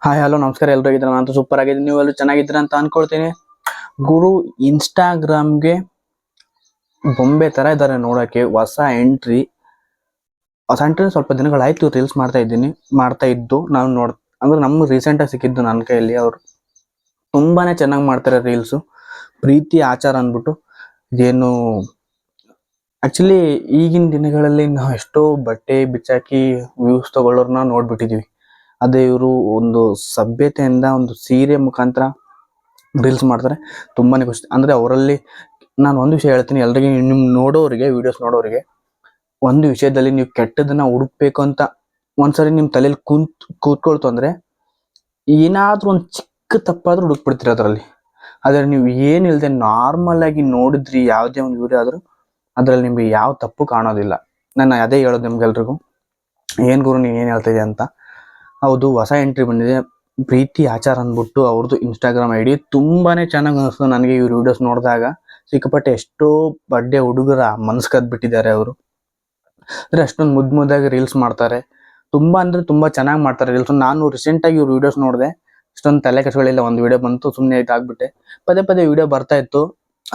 Hi hello ನಮಸ್ಕಾರ, ಎಲ್ಲರೂ ಆಗಿದ್ರೆ ನಾನು ಸೂಪರ್ ಆಗಿದ್ದೀನಿ. ನೀವೆಲ್ಲರೂ ಚೆನ್ನಾಗಿದ್ದೀರ ಅಂತ ಅನ್ಕೊಳ್ತೀನಿ. ಗುರು ಇನ್ಸ್ಟಾಗ್ರಾಮ್ಗೆ ಬೊಂಬೆ ತರ ಇದ್ದಾರೆ ನೋಡಕ್ಕೆ. ಹೊಸ ಎಂಟ್ರಿ ಸ್ವಲ್ಪ ದಿನಗಳಾಯ್ತು ರೀಲ್ಸ್ ಮಾಡ್ತಾ ಇದ್ದು ನಾನು ಅಂದ್ರೆ ನಮ್ಗೆ ರೀಸೆಂಟ್ ಆಗಿ ಸಿಕ್ಕಿದ್ದು ನನ್ನ ಕೈಯಲ್ಲಿ. ಅವರು ತುಂಬಾನೇ ಚೆನ್ನಾಗಿ ಮಾಡ್ತಾರೆ ರೀಲ್ಸ್. ಪ್ರೀತಿ ಆಚಾರ ಅಂದ್ಬಿಟ್ಟು ಇದೇನು ಆಕ್ಚುಲಿ ಈಗಿನ ದಿನಗಳಲ್ಲಿ ನಾವು ಎಷ್ಟೋ ಬಟ್ಟೆ ಬಿಚ್ಚಾಕಿ ವ್ಯೂಸ್ ತಗೊಳ್ಳೋರ್ನ ನೋಡ್ಬಿಟ್ಟಿದೀವಿ. ಅದೇ ಇವರು ಒಂದು ಸಭ್ಯತೆಯಿಂದ ಒಂದು ಸೀರೆ ಮುಖಾಂತರ ರೀಲ್ಸ್ ಮಾಡ್ತಾರೆ. ತುಂಬಾನೇ ಖುಷಿ. ಅಂದ್ರೆ ಅವರಲ್ಲಿ ನಾನು ಒಂದು ವಿಷಯ ಹೇಳ್ತೀನಿ ಎಲ್ರಿಗೆ, ನಿಮ್ ನೋಡೋರಿಗೆ, ವಿಡಿಯೋಸ್ ನೋಡೋರಿಗೆ, ಒಂದು ವಿಷಯದಲ್ಲಿ ನೀವು ಕೆಟ್ಟದನ್ನ ಹುಡುಕ್ಬೇಕು ಅಂತ ಒಂದ್ಸರಿ ನಿಮ್ ತಲೆಯಲ್ಲಿ ಕೂತ್ಕೊಳ್ತು ಅಂದ್ರೆ ಏನಾದ್ರೂ ಒಂದು ಚಿಕ್ಕ ತಪ್ಪಾದ್ರೂ ಹುಡುಕ್ಬಿಡ್ತೀರ ಅದರಲ್ಲಿ. ಆದ್ರೆ ನೀವು ಏನಿಲ್ದೆ ನಾರ್ಮಲ್ ಆಗಿ ನೋಡಿದ್ರಿ ಯಾವುದೇ ಒಂದು ವಿಡಿಯೋ ಆದ್ರೂ ಅದ್ರಲ್ಲಿ ನಿಮ್ಗೆ ಯಾವ ತಪ್ಪು ಕಾಣೋದಿಲ್ಲ. ನಾನು ಅದೇ ಹೇಳೋದು ನಿಮ್ಗೆಲ್ರಿಗೂ. ಏನ್ ಗುರು ನೀನ್ ಏನ್ ಹೇಳ್ತಾ ಇದೀಯ ಅಂತ. ಹೌದು, ಹೊಸ ಎಂಟ್ರಿ ಬಂದಿದೆ, ಪ್ರೀತಿ ಆಚಾರ ಅಂದ್ಬಿಟ್ಟು. ಅವ್ರದ್ದು ಇನ್ಸ್ಟಾಗ್ರಾಮ್ ಐಡಿ ತುಂಬಾನೇ ಚೆನ್ನಾಗಿ ಅನಿಸ್ತು ನನಗೆ. ಇವ್ರ ವಿಡಿಯೋಸ್ ನೋಡಿದಾಗ ಸಿಕ್ಕಾಪಟ್ಟೆ ಎಷ್ಟೋ ಬಡ್ಡೆ ಹುಡುಗರ ಮನಸ್ ಕದ್ಬಿಟ್ಟಿದ್ದಾರೆ ಅವರು. ಅಂದ್ರೆ ಅಷ್ಟೊಂದು ಮುದ್ದಾಗಿ ರೀಲ್ಸ್ ಮಾಡ್ತಾರೆ. ತುಂಬಾ ಅಂದ್ರೆ ತುಂಬಾ ಚೆನ್ನಾಗಿ ಮಾಡ್ತಾರೆ ರೀಲ್ಸ್. ನಾನು ರೀಸೆಂಟ್ ಆಗಿ ಇವ್ರ ವಿಡಿಯೋಸ್ ನೋಡಿದೆ, ಇಷ್ಟೊಂದು ತಲೆ ಕೆಡಿಸ್ಕೊಳ್ಳಿಲ್ಲ. ಒಂದು ವಿಡಿಯೋ ಬಂತು, ಸುಮ್ಮನೆ ಆಗ್ಬಿಟ್ಟೆ. ಪದೇ ಪದೇ ವಿಡಿಯೋ ಬರ್ತಾ ಇತ್ತು,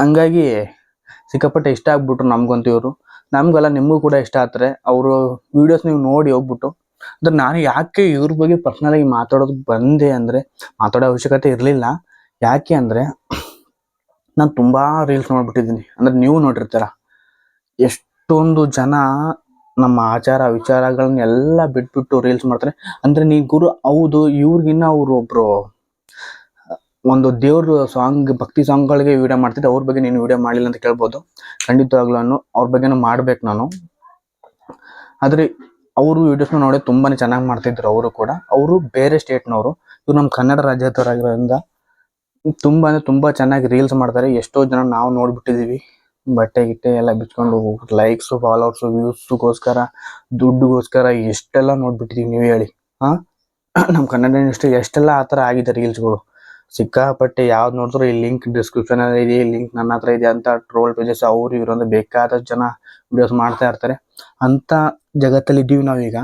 ಹಂಗಾಗಿ ಸಿಕ್ಕಾಪಟ್ಟೆ ಇಷ್ಟ ಆಗ್ಬಿಟ್ರು ನಮ್ಗಂತೂ ಇವರು. ನಮ್ಗೆಲ್ಲ ನಿಮಗೂ ಕೂಡ ಇಷ್ಟ ಆಗ್ತಾರೆ ಅವರು ವಿಡಿಯೋಸ್. ನೀವು ನೋಡಿ ಹೋಗ್ಬಿಟ್ಟು. ಅಂದ್ರೆ ನಾನು ಯಾಕೆ ಇವ್ರ ಬಗ್ಗೆ ಪರ್ಸನಲ್ ಆಗಿ ಮಾತಾಡೋದಕ್ಕೆ ಬಂದೆ ಅಂದ್ರೆ, ಮಾತಾಡೋ ಅವಶ್ಯಕತೆ ಇರಲಿಲ್ಲ. ಯಾಕೆ ಅಂದ್ರೆ ನಾನು ತುಂಬಾ ರೀಲ್ಸ್ ನೋಡ್ಬಿಟ್ಟಿದ್ದೀನಿ. ಅಂದ್ರೆ ನೀವು ನೋಡಿರ್ತೀರ ಎಷ್ಟೊಂದು ಜನ ನಮ್ಮ ಆಚಾರ ವಿಚಾರಗಳನ್ನೆಲ್ಲ ಬಿಟ್ಬಿಟ್ಟು ರೀಲ್ಸ್ ಮಾಡ್ತಾರೆ. ಅಂದ್ರೆ ನೀ ಗುರು, ಹೌದು, ಇವ್ರಿಗಿನ್ನ ಅವ್ರು ಒಬ್ರು ಒಂದು ದೇವ್ರ ಸಾಂಗ್, ಭಕ್ತಿ ಸಾಂಗ್ಗಳಿಗೆ ವಿಡಿಯೋ ಮಾಡ್ತಿದ್ದೆ. ಅವ್ರ ಬಗ್ಗೆ ನೀನು ವಿಡಿಯೋ ಮಾಡಿಲ್ಲ ಅಂತ ಕೇಳ್ಬೋದು. ಖಂಡಿತವಾಗ್ಲೂ ಅವ್ರ ಬಗ್ಗೆನೂ ಮಾಡ್ಬೇಕು ನಾನು. ಆದ್ರೆ ಅವರು ವಿಡಿಯೋಸ್ನ ನೋಡಿ ತುಂಬಾನೇ ಚೆನ್ನಾಗಿ ಮಾಡ್ತಿದ್ರು. ಅವರು ಕೂಡ, ಅವರು ಬೇರೆ ಸ್ಟೇಟ್ನವರು, ಇವ್ರು ನಮ್ಮ ಕನ್ನಡ ರಾಜ್ಯದವರಾಗಿರೋದ್ರಿಂದ ತುಂಬಾ ಅಂದ್ರೆ ತುಂಬಾ ಚೆನ್ನಾಗಿ ರೀಲ್ಸ್ ಮಾಡ್ತಾರೆ. ಎಷ್ಟೋ ಜನ ನಾವು ನೋಡ್ಬಿಟ್ಟಿದೀವಿ. ಬಟ್ಟೆ ಗಿಟ್ಟೆ ಎಲ್ಲ ಬಿಚ್ಕೊಂಡು ಲೈಕ್ಸ್, ಫಾಲೋವರ್ಸ್, ವ್ಯೂಸ್ಗೋಸ್ಕರ, ದುಡ್ಡುಗೋಸ್ಕರ ಎಷ್ಟೆಲ್ಲ ನೋಡ್ಬಿಟ್ಟಿದೀವಿ. ನೀವು ಹೇಳಿ, ನಮ್ಮ ಕನ್ನಡ ಇಂಡಸ್ಟ್ರಿ ಎಷ್ಟೆಲ್ಲ ಆ ಥರ ಆಗಿದೆ ರೀಲ್ಸ್ಗಳು. ಸಿಕ್ಕಾಪಟ್ಟೆ ಯಾವ್ದು ನೋಡಿದ್ರು ಈ ಲಿಂಕ್ ಡಿಸ್ಕ್ರಿಪ್ಷನ್ ಅಲ್ಲಿ ಇದೆ, ಲಿಂಕ್ ನನ್ನ ಹತ್ರ ಇದೆ ಅಂತ ಟ್ರೋಲ್ ಪೇಜಸ್ ಅವ್ರು ಇವರು ಅಂತ ಬೇಕಾದಷ್ಟು ಜನ ವಿಡಿಯೋಸ್ ಮಾಡ್ತಾ ಇರ್ತಾರೆ. ಅಂತ ಜಗತ್ತಲ್ಲಿ ಇದ್ದೀವಿ ನಾವೀಗ.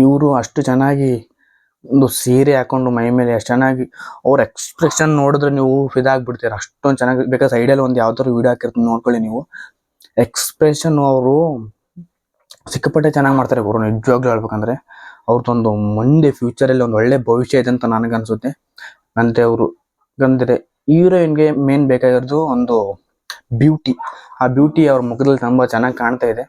ಇವರು ಅಷ್ಟು ಚೆನ್ನಾಗಿ ಒಂದು ಸೀರೆ ಹಾಕೊಂಡು ಮೈ ಮೇಲೆ ಎಷ್ಟು ಚೆನ್ನಾಗಿ ಅವ್ರ ಎಕ್ಸ್ಪ್ರೆಷನ್ ನೋಡಿದ್ರೆ ನೀವು ಫಿದಾಗ್ಬಿಡ್ತೀರ. ಅಷ್ಟೊಂದು ಚೆನ್ನಾಗಿ. ಬೇಕಾದ್ರೆ ಸೈಡಲ್ಲಿ ಒಂದು ಯಾವ್ದಾದ್ರು ವಿಡಿಯೋ ಹಾಕಿರ್ತೀನಿ ನೋಡ್ಕೊಳ್ಳಿ ನೀವು. ಎಕ್ಸ್ಪ್ರೆಷನ್ ಅವರು ಸಿಕ್ಕಾಪಟ್ಟೆ ಚೆನ್ನಾಗಿ ಮಾಡ್ತಾರೆ ಗುರು. ನಿಜವಾಗ್ಲೂ ಹೇಳ್ಬೇಕಂದ್ರೆ ಅವ್ರದ್ದೊಂದು ಮುಂದೆ ಫ್ಯೂಚರಲ್ಲಿ ಒಂದು ಒಳ್ಳೆ ಭವಿಷ್ಯ ಇದೆ ಅಂತ ನನಗನ್ಸುತ್ತೆ. ಅಂದ್ರೆ ಅವರು ಅಂದ್ರೆ ಹೀರೋಯಿನ್ಗೆ ಮೇನ್ ಬೇಕಾಗಿರೋದು ಒಂದು ಬ್ಯೂಟಿ. ಆ ಬ್ಯೂಟಿ ಅವ್ರ ಮುಖದಲ್ಲಿ ತುಂಬಾ ಚೆನ್ನಾಗಿ ಕಾಣ್ತಾ ಇದೆ.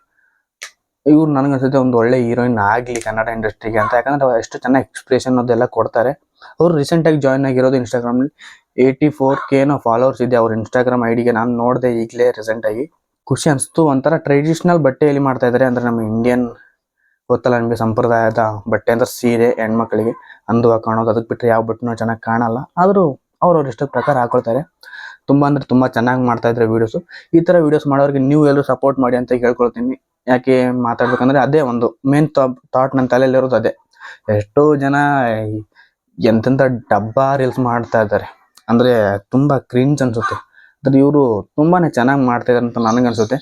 ಇವ್ರು ನನಗನ್ಸುತ್ತೆ ಒಂದು ಒಳ್ಳೆ ಹೀರೋಯಿನ್ ಆಗ್ಲಿ ಕನ್ನಡ ಇಂಡಸ್ಟ್ರಿಗೆ ಅಂತ. ಯಾಕಂದ್ರೆ ಅವ್ರು ಎಷ್ಟು ಚೆನ್ನಾಗಿ ಎಕ್ಸ್ಪ್ರೆಷನ್ ಅದೆಲ್ಲ ಕೊಡ್ತಾರೆ. ಅವ್ರು ರೀಸೆಂಟ್ ಆಗಿ ಜಾಯ್ನ್ ಆಗಿರೋದು ಇನ್ಸ್ಟಾಗ್ರಾಮ್ ನಲ್ಲಿ. 84K ಫಾಲೋವರ್ಸ್ ಇದೆ ಅವ್ರ ಇನ್ಸ್ಟಾಗ್ರಾಮ್ ಐಡಿಗೆ. ನಾನು ನೋಡಿದೆ ಈಗಲೇ ರೀಸೆಂಟ್ ಆಗಿ. ಖುಷಿ ಅನಿಸ್ತು. ಒಂಥರ ಟ್ರೆಡಿಷನಲ್ ಬಟ್ಟೆಯಲ್ಲಿ ಮಾಡ್ತಾ ಇದ್ದಾರೆ. ಅಂದ್ರೆ ನಮ್ಮ ಇಂಡಿಯನ್ ಗೊತ್ತಲ್ಲ ನಿಮಗೆ, ಸಂಪ್ರದಾಯದ ಬಟ್ಟೆ ಅಂದ್ರೆ ಸೀರೆ, ಹೆಣ್ಮಕ್ಳಿಗೆ ಅಂದವಾಗಿ ಕಾಣೋದು. ಅದಕ್ಕೆ ಬಿಟ್ಟರೆ ಯಾವ ಬಟ್ಟೆನೂ ಚೆನ್ನಾಗಿ ಕಾಣಲ್ಲ. ಆದರೂ ಅವ್ರವ್ರ ಇಷ್ಟ ಪ್ರಕಾರ ಹಾಕೊಳ್ತಾರೆ. ತುಂಬಾ ಅಂದ್ರೆ ತುಂಬಾ ಚೆನ್ನಾಗಿ ಮಾಡ್ತಾ ಇದ್ದಾರೆ ವಿಡಿಯೋಸ್. ಈ ತರ ವಿಡಿಯೋಸ್ ಮಾಡೋರಿಗೆ ನೀವು ಎಲ್ಲರೂ ಸಪೋರ್ಟ್ ಮಾಡಿ ಅಂತ ಹೇಳ್ಕೊಳ್ತೀನಿ. ಯಾಕೆ ಮಾತಾಡ್ಬೇಕಂದ್ರೆ ಅದೇ ಒಂದು ಮೇನ್ ಥಾಟ್ ನನ್ನ ತಲೆಯಲ್ಲಿರೋದು ಅದೇ. ಎಷ್ಟೋ ಜನ ಎಂತೆಂಥ ಡಬ್ಬಾ ರೀಲ್ಸ್ ಮಾಡ್ತಾ ಇದ್ದಾರೆ. ಅಂದ್ರೆ ತುಂಬಾ ಕ್ರಿಂಜ್ ಅನ್ಸುತ್ತೆ. ಅಂದ್ರೆ ಇವರು ತುಂಬಾನೇ ಚೆನ್ನಾಗಿ ಮಾಡ್ತಾ ಇದಾರೆ ಅಂತ ನನಗನ್ಸುತ್ತೆ.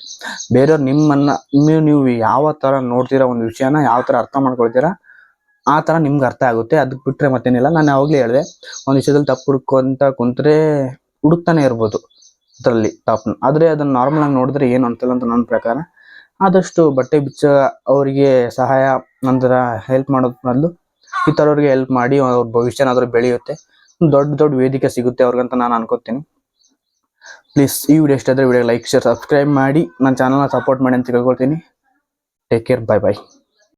ಬೇರೆಯವ್ರು ನಿಮ್ಮನ್ನ ನೀವು ಯಾವ ತರ ನೋಡ್ತೀರಾ, ಒಂದು ವಿಷಯನ ಯಾವ ತರ ಅರ್ಥ ಮಾಡ್ಕೊಳ್ತೀರಾ, ಆ ತರ ನಿಮ್ಗೆ ಅರ್ಥ ಆಗುತ್ತೆ. ಅದಕ್ಕೆ ಬಿಟ್ರೆ ಮತ್ತೇನಿಲ್ಲ. ನಾನು ಯಾವಾಗ್ಲೇ ಹೇಳಿದೆ, ಒಂದು ವಿಷಯದಲ್ಲಿ ತಪ್ಪು ಹುಡ್ಕೊಂತ ಕುಂತ್ರೆ ಹುಡುಕ್ತಾನೆ ಇರ್ಬೋದು ಅದರಲ್ಲಿ ತಪ್ಪು. ಆದ್ರೆ ಅದನ್ನ ನಾರ್ಮಲ್ ಆಗಿ ನೋಡಿದ್ರೆ ಏನು ಅಂತಲ್ಲ ಅಂತ ನನ್ನ ಪ್ರಕಾರ. ಆದಷ್ಟು ಬಟ್ಟೆ ಬಿಚ್ಚ ಅವರಿಗೆ ಸಹಾಯ, ನಂತರ ಹೆಲ್ಪ್ ಮಾಡೋದ್ ಬದಲು ಈ ಥರವ್ರಿಗೆ ಹೆಲ್ಪ್ ಮಾಡಿ ಅವ್ರ ಭವಿಷ್ಯನಾದ್ರೂ ಬೆಳೆಯುತ್ತೆ. ದೊಡ್ಡ ವೇದಿಕೆ ಸಿಗುತ್ತೆ ಅವ್ರಿಗಂತ ನಾನು ಅನ್ಕೋತೀನಿ. ಪ್ಲೀಸ್ ಈ ವಿಡಿಯೋ ಇಷ್ಟ ಆದರೆ ವಿಡಿಯೋ ಲೈಕ್, ಶೇರ್, ಸಬ್ಸ್ಕ್ರೈಬ್ ಮಾಡಿ ನನ್ನ ಚಾನಲ್ನ ಸಪೋರ್ಟ್ ಮಾಡಿ ಅಂತ ಕೇಳ್ಕೊಳ್ತೀನಿ. Take care, by.